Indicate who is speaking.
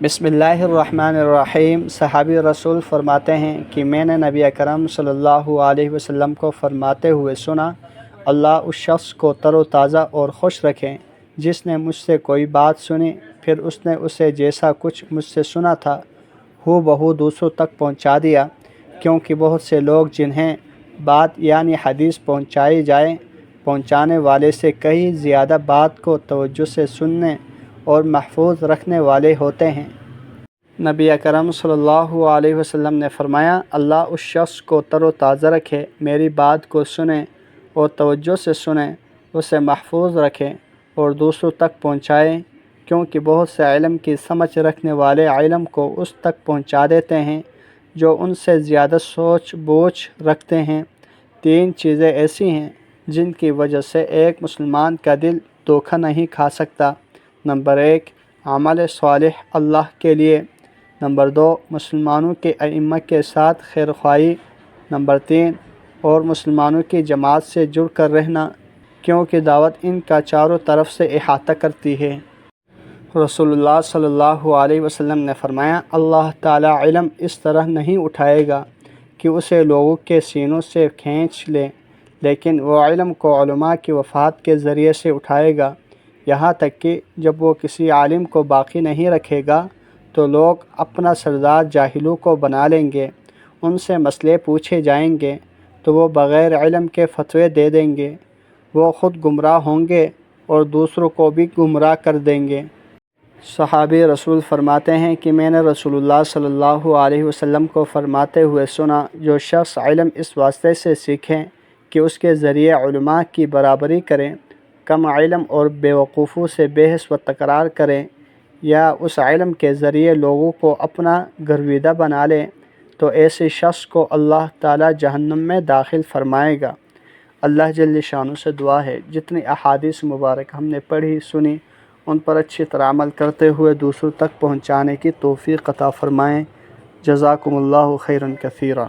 Speaker 1: بسم اللہ الرحمن الرحیم۔ صحابی رسول فرماتے ہیں کہ میں نے نبی اکرم صلی اللہ علیہ وسلم کو فرماتے ہوئے سنا، اللہ اس شخص کو تر و تازہ اور خوش رکھے جس نے مجھ سے کوئی بات سنی، پھر اس نے اسے جیسا کچھ مجھ سے سنا تھا ہو بہو دوسروں تک پہنچا دیا، کیونکہ بہت سے لوگ جنہیں بات یعنی حدیث پہنچائی جائے پہنچانے والے سے کہیں زیادہ بات کو توجہ سے سننے اور محفوظ رکھنے والے ہوتے ہیں۔ نبی اکرم صلی اللہ علیہ وسلم نے فرمایا، اللہ اس شخص کو تر و تازہ رکھے، میری بات کو سنے اور توجہ سے سنے، اسے محفوظ رکھے اور دوسروں تک پہنچائے، کیونکہ بہت سے علم کی سمجھ رکھنے والے علم کو اس تک پہنچا دیتے ہیں جو ان سے زیادہ سوچ بوجھ رکھتے ہیں۔ 3 چیزیں ایسی ہیں جن کی وجہ سے ایک مسلمان کا دل دھوکہ نہیں کھا سکتا۔ نمبر 1، عمل صالح اللہ کے لیے۔ نمبر 2، مسلمانوں کے ائمہ کے ساتھ خیر خواہی۔ نمبر 3، اور مسلمانوں کی جماعت سے جڑ کر رہنا، کیونکہ دعوت ان کا چاروں طرف سے احاطہ کرتی ہے۔ رسول اللہ صلی اللہ علیہ وسلم نے فرمایا، اللہ تعالیٰ علم اس طرح نہیں اٹھائے گا کہ اسے لوگوں کے سینوں سے کھینچ لے، لیکن وہ علم کو علماء کی وفات کے ذریعے سے اٹھائے گا، یہاں تک کہ جب وہ کسی عالم کو باقی نہیں رکھے گا تو لوگ اپنا سردار جاہلوں کو بنا لیں گے، ان سے مسئلے پوچھے جائیں گے تو وہ بغیر علم کے فتوے دے دیں گے، وہ خود گمراہ ہوں گے اور دوسروں کو بھی گمراہ کر دیں گے۔ صحابی رسول فرماتے ہیں کہ میں نے رسول اللہ صلی اللہ علیہ وسلم کو فرماتے ہوئے سنا، جو شخص علم اس واسطے سے سیکھیں کہ اس کے ذریعے علماء کی برابری کریں، کم علم اور بیوقوفوں سے بحث و تکرار کریں، یا اس علم کے ذریعے لوگوں کو اپنا گرویدہ بنا لیں، تو ایسے شخص کو اللہ تعالیٰ جہنم میں داخل فرمائے گا۔ اللہ جل شانہ سے دعا ہے جتنی احادیث مبارک ہم نے پڑھی سنی ان پر اچھی طرح عمل کرتے ہوئے دوسروں تک پہنچانے کی توفیق عطا فرمائیں۔ جزاکم اللہ خیرا کثیرا۔